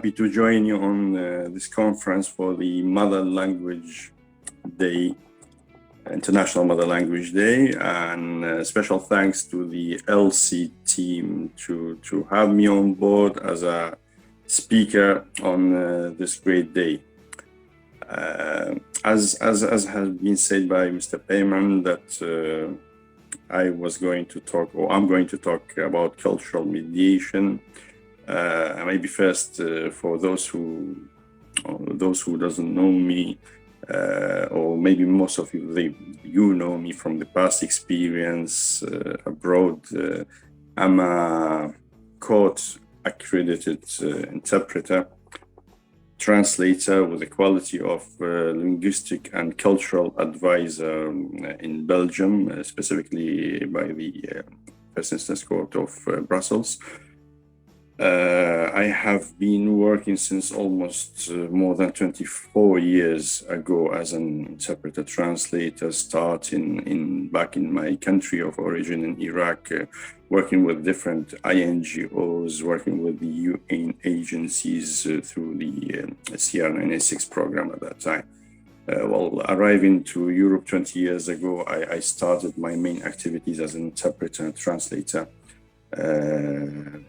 happy to join you on this conference for the Mother Language Day, International Mother Language Day, and special thanks to the LC team to have me on board as a speaker on this great day. As has been said by Mr. Payman, that I was going to talk, or I'm going to talk about cultural mediation. Maybe first, for those who doesn't know me, or maybe most of you know me from the past experience abroad. I'm a court accredited interpreter, translator with the quality of linguistic and cultural advisor in Belgium, specifically by the First Instance Court of Brussels. I have been working since almost more than 24 years ago as an interpreter translator, starting back in my country of origin in Iraq, working with different INGOs, working with the UN agencies through the CR986 program at that time. Well, arriving to Europe 20 years ago, I started my main activities as an interpreter and translator.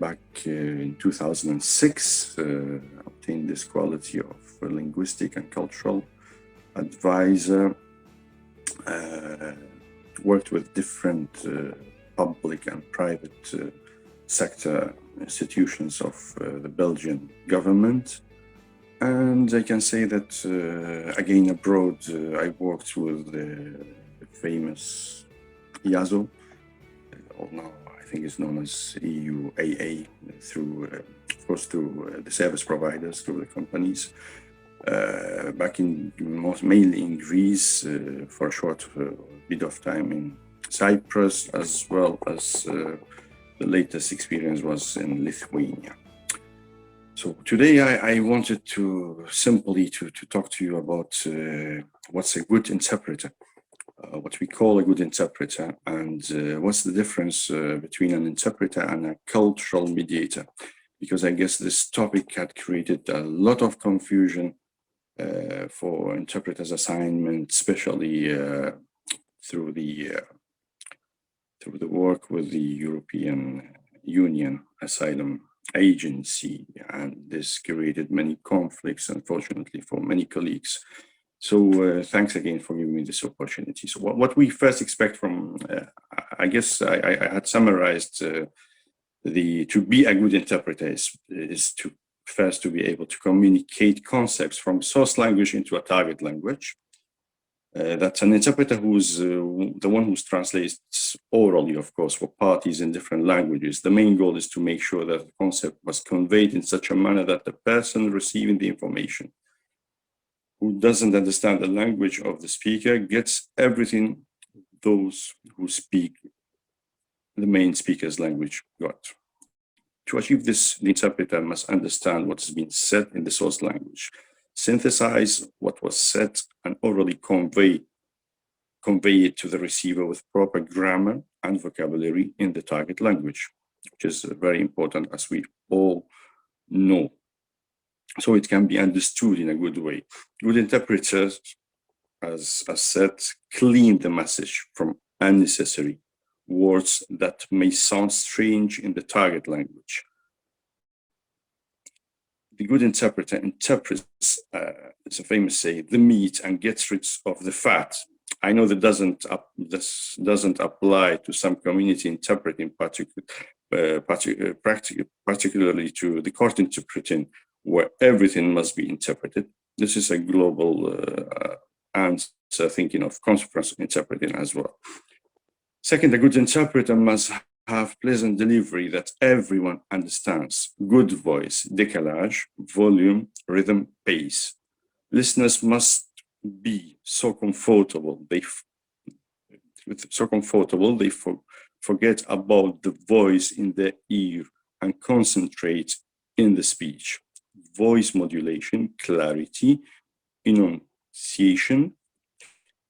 Back in 2006, obtained this quality of linguistic and cultural advisor. Worked with different public and private sector institutions of the Belgian government. And I can say that, again, abroad, I worked with the famous EASO, now I think it's known as EUAA, through, of course, through the service providers, through the companies. Back in mainly in Greece for a short bit of time in Cyprus, as well as the latest experience was in Lithuania. So today I wanted to simply to talk to you about what's a good interpreter. What we call a good interpreter, and what's the difference between an interpreter and a cultural mediator, because I guess this topic had created a lot of confusion for interpreters' assignment, especially through the work with the European Union Asylum Agency, and this created many conflicts, unfortunately, for many colleagues. So thanks again for giving me this opportunity. So what we first expect from, I guess I had summarized to be a good interpreter is to first to be able to communicate concepts from source language into a target language. That's an interpreter who's the one who translates orally, of course, for parties in different languages. The main goal is to make sure that the concept was conveyed in such a manner that the person receiving the information, who doesn't understand the language of the speaker, gets everything those who speak the main speaker's language got. To achieve this, the interpreter must understand what has been said in the source language, synthesize what was said, and orally convey it to the receiver with proper grammar and vocabulary in the target language, which is very important, as we all know, so it can be understood in a good way. Good interpreters, as said, clean the message from unnecessary words that may sound strange in the target language. The good interpreter interprets, it's a famous say, the meat and gets rid of the fat. I know that this doesn't apply to some community interpreting, particularly to the court interpreting, where everything must be interpreted. This is a global answer, thinking of conference interpreting as well. Second, a good interpreter must have pleasant delivery that everyone understands. Good voice, décalage, volume, rhythm, pace. Listeners must be so comfortable they forget about the voice in their ear and concentrate in the speech. Voice modulation, clarity, enunciation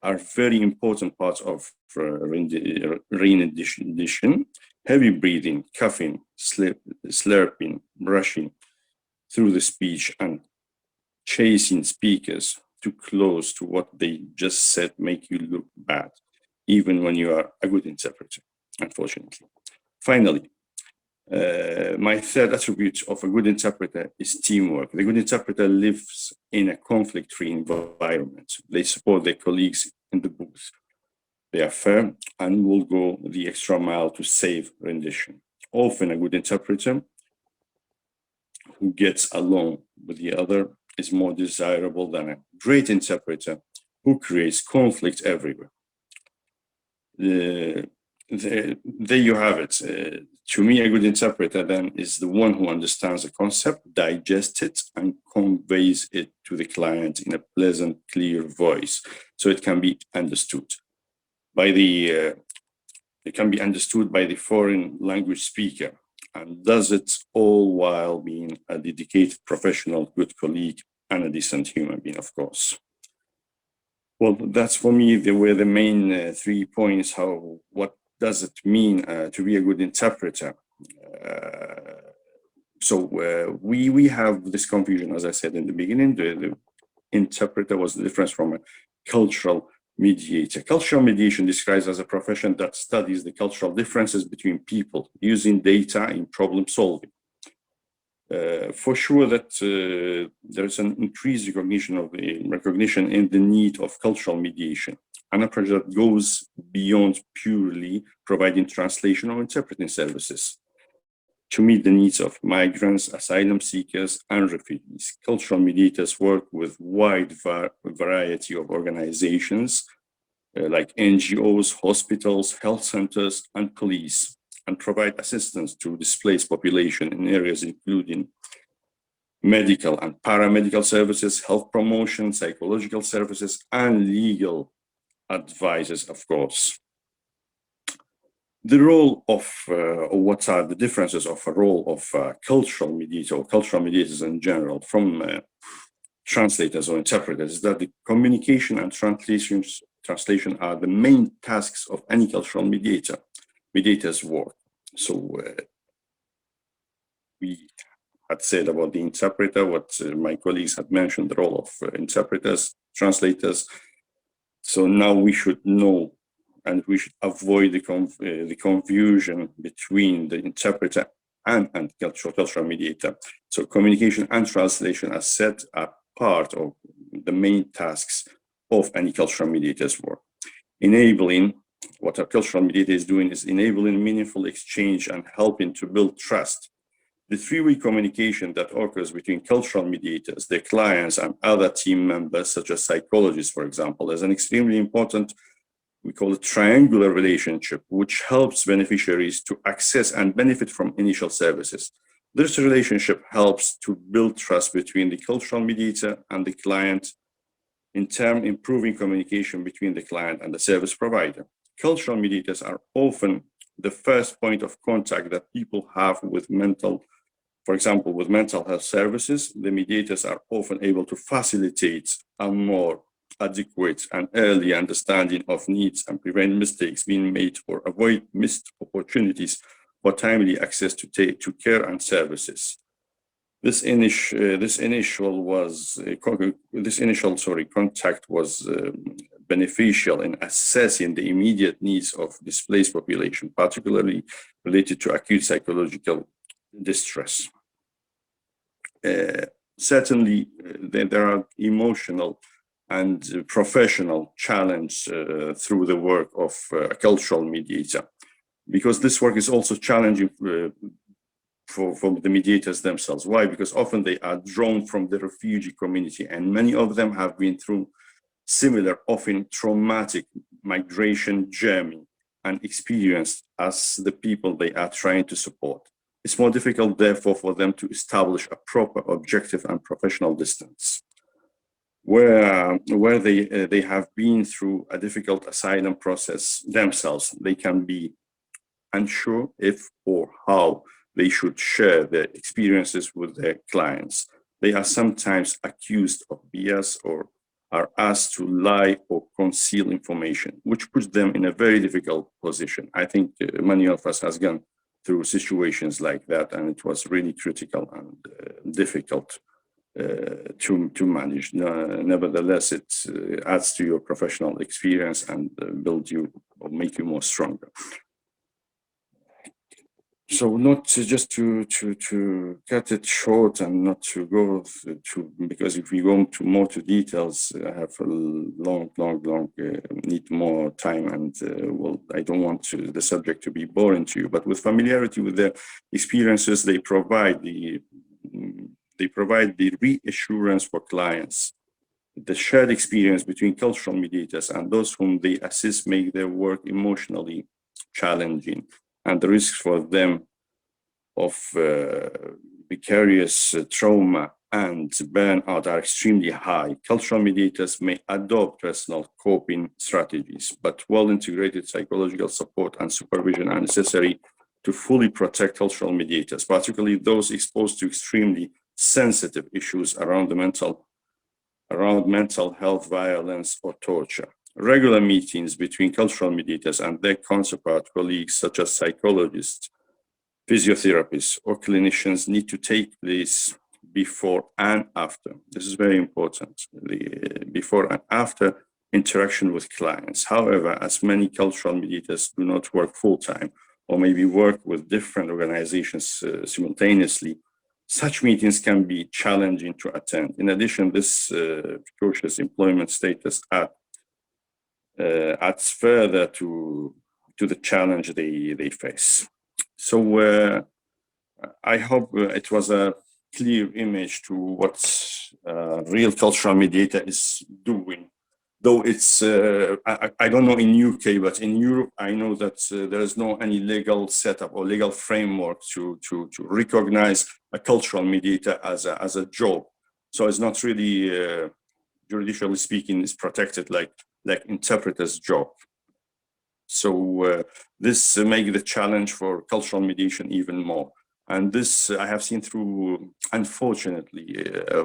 are very important parts of rendition. Heavy breathing, coughing, slurping, brushing, through the speech and chasing speakers too close to what they just said make you look bad, even when you are a good interpreter, unfortunately. Finally, my third attribute of a good interpreter is teamwork. The good interpreter lives in a conflict-free environment. They support their colleagues in the booth. They are fair and will go the extra mile to save rendition. Often a good interpreter who gets along with the other is more desirable than a great interpreter who creates conflict everywhere. There you have it. To me, a good interpreter then is the one who understands the concept, digests it, and conveys it to the client in a pleasant, clear voice, so it can be understood by the foreign language speaker, and does it all while being a dedicated professional, good colleague, and a decent human being, of course. Well, that's for me, they were the main 3 points. What does it mean to be a good interpreter? We have this confusion, as I said in the beginning. The interpreter was the difference from a cultural mediator. Cultural mediation describes as a profession that studies the cultural differences between people using data in problem solving. For sure that there's an increased recognition in the need of cultural mediation, an approach that goes beyond purely providing translation or interpreting services to meet the needs of migrants, asylum seekers, and refugees. Cultural mediators work with wide variety of organizations like NGOs, hospitals, health centers, and police, and provide assistance to displaced population in areas including medical and paramedical services, health promotion, psychological services, and legal advices, of course. The role of, or what are the differences of a role of cultural mediator or cultural mediators in general from translators or interpreters, is that the communication and translation are the main tasks of any cultural mediator's work. So we had said about the interpreter, what my colleagues had mentioned, the role of interpreters, translators. So now we should know and we should avoid the confusion between the interpreter and cultural mediator. So communication and translation, as said, are part of the main tasks of any cultural mediator's work. Enabling, what a cultural mediator is doing is enabling meaningful exchange and helping to build trust. The three-way communication that occurs between cultural mediators, their clients, and other team members, such as psychologists, for example, is an extremely important, we call it triangular relationship, which helps beneficiaries to access and benefit from initial services. This relationship helps to build trust between the cultural mediator and the client, in turn improving communication between the client and the service provider. Cultural mediators are often the first point of contact that people have with for example, with mental health services. The mediators are often able to facilitate a more adequate and early understanding of needs and prevent mistakes being made or avoid missed opportunities for timely access to care and services. This initial contact was beneficial in assessing the immediate needs of displaced population, particularly related to acute psychological distress. Certainly, there are emotional and professional challenge through the work of a cultural mediator, because this work is also challenging for the mediators themselves. Why? Because often they are drawn from the refugee community, and many of them have been through similar, often traumatic migration journey and experienced as the people they are trying to support. It's more difficult, therefore, for them to establish a proper, objective, and professional distance. Where they have been through a difficult asylum process themselves, they can be unsure if or how they should share their experiences with their clients. They are sometimes accused of bias or are asked to lie or conceal information, which puts them in a very difficult position. I think many of us has gone through situations like that, and it was really critical and difficult to manage. Nevertheless, it adds to your professional experience and build you or make you more stronger. So not just to cut it short and not to go to, because if we go more to details, I have a long need more time, and well, I don't want the subject to be boring to you, but with familiarity with the experiences, they provide the reassurance for clients. The shared experience between cultural mediators and those whom they assist make their work emotionally challenging, and the risks for them of vicarious trauma and burnout are extremely high. Cultural mediators may adopt personal coping strategies, but well-integrated psychological support and supervision are necessary to fully protect cultural mediators, particularly those exposed to extremely sensitive issues around mental health, violence, or torture. Regular meetings between cultural mediators and their counterpart colleagues, such as psychologists, physiotherapists, or clinicians, need to take place before and after. This is very important, the before and after interaction with clients. However, as many cultural mediators do not work full-time or maybe work with different organizations simultaneously, such meetings can be challenging to attend. In addition, this precocious employment status adds further to the challenge they face. So I hope it was a clear image to what real cultural mediator is doing. Though it's, I don't know in UK, but in Europe, I know that there is no any legal setup or legal framework to recognize a cultural mediator as a job. So it's not really, judicially speaking, is protected like interpreter's job. So this makes the challenge for cultural mediation even more. And this I have seen through, unfortunately,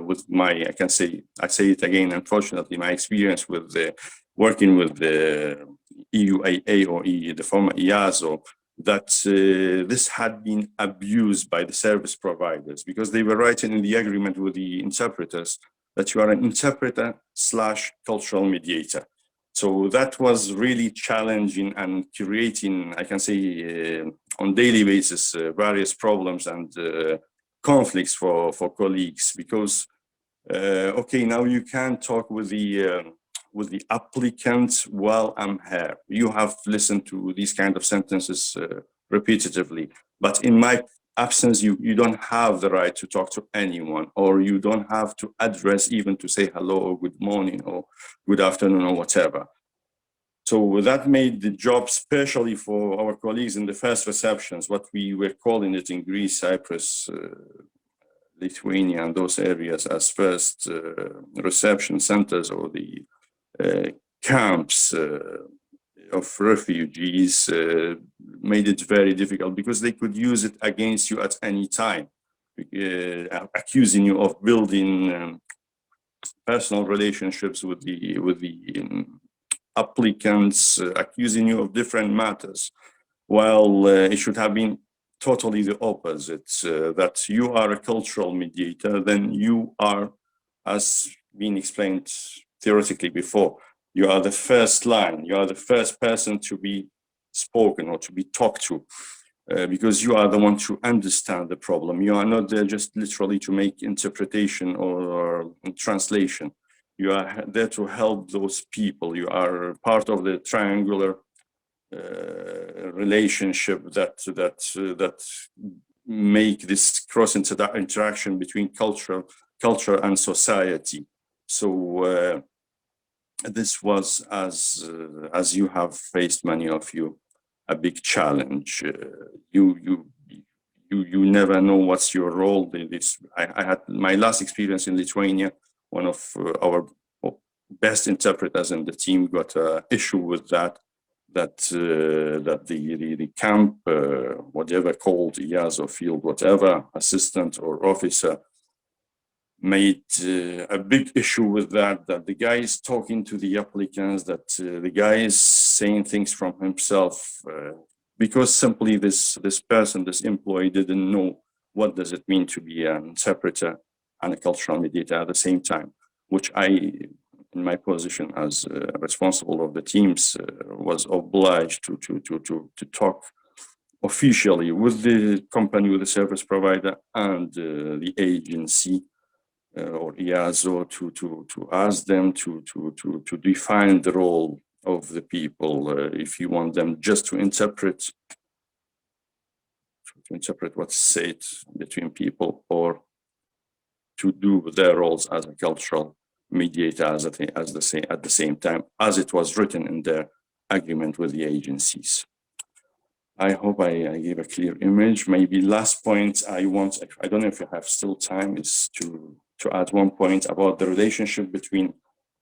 with my, I say it again, unfortunately, my experience with working with the EUAA or the former EASO, that this had been abused by the service providers, because they were writing in the agreement with the interpreters that you are an interpreter / cultural mediator. So that was really challenging and creating, I can say, on daily basis, various problems and conflicts for colleagues, because, okay, now you can talk with the applicant while I'm here. You have listened to these kind of sentences repetitively, but in my absence, you don't have the right to talk to anyone, or you don't have to address even to say hello or good morning or good afternoon or whatever. So that made the job, especially for our colleagues in the first receptions, what we were calling it in Greece, Cyprus, Lithuania, and those areas as first reception centers, or the camps of refugees, made it very difficult, because they could use it against you at any time, accusing you of building personal relationships with the applicants, accusing you of different matters, while it should have been totally the opposite, that you are a cultural mediator, then you are, as been explained theoretically before, you are the first line, you are the first person to be spoken or to be talked to, because you are the one to understand the problem. You are not there just literally to make interpretation or translation. You are there to help those people. You are part of the triangular relationship that make this cross interaction between culture and society. So this was, as you have faced, many of you, a big challenge. You never know what's your role. I had my last experience in Lithuania. One of our best interpreters in the team got an issue with that the camp, whatever called EASO field, whatever assistant or officer, made a big issue with that the guy is talking to the applicants, that the guy is saying things from himself, because simply this person, this employee, didn't know what does it mean to be an interpreter and a cultural mediator at the same time, which I, in my position as responsible of the teams, was obliged to talk officially with the company, with the service provider, and the agency or EASO to ask them to define the role of the people. If you want them just to interpret what's said between people, or to do their roles as a cultural mediator at the same time as it was written in their agreement with the agencies. I hope I gave a clear image. Maybe last point I don't know if you have still time, is to add one point about the relationship between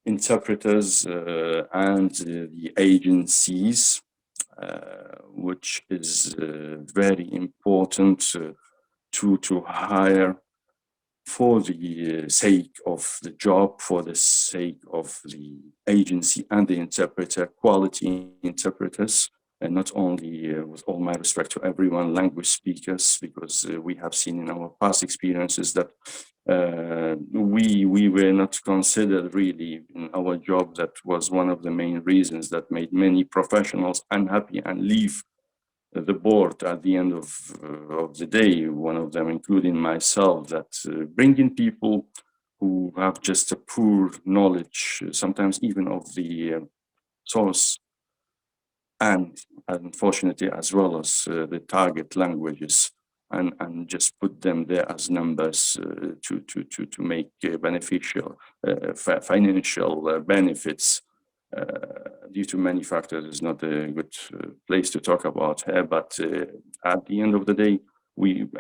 interpreters and the agencies, which is very important to hire for the sake of the job, for the sake of the agency and the interpreter, quality interpreters, and not only, with all my respect to everyone, language speakers, because we have seen in our past experiences that we were not considered really in our job. That was one of the main reasons that made many professionals unhappy and leave the board at the end of the day, one of them including myself, that bringing people who have just a poor knowledge, sometimes even of the source, and unfortunately as well as the target languages, and just put them there as numbers to make beneficial financial benefits due to many factors, is not a good place to talk about here. But at the end of the day,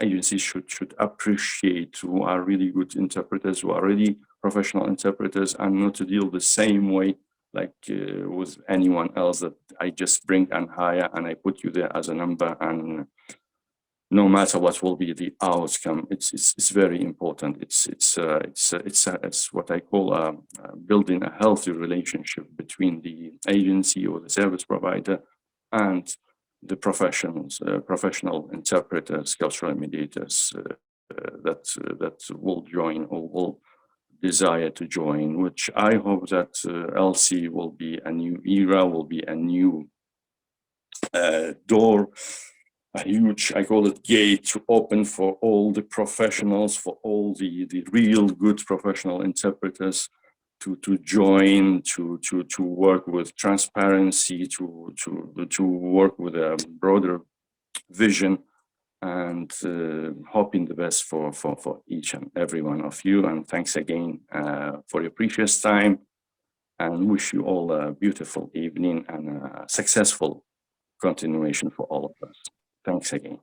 agencies should appreciate who are really good interpreters, who are really professional interpreters, and not to deal the same way like with anyone else, that I just bring and hire and I put you there as a number, and no matter what will be the outcome. It's very important. It's what I call building a healthy relationship between the agency or the service provider and the professionals, professional interpreters, cultural mediators that will join or will desire to join, which I hope that LC will be a new era, will be a new door, a huge, I call it gate, to open for all the professionals, for all the real good professional interpreters to join, to work with transparency, to work with a broader vision, and hoping the best for each and every one of you. And thanks again for your precious time, and wish you all a beautiful evening and a successful continuation for all of us. Thanks again.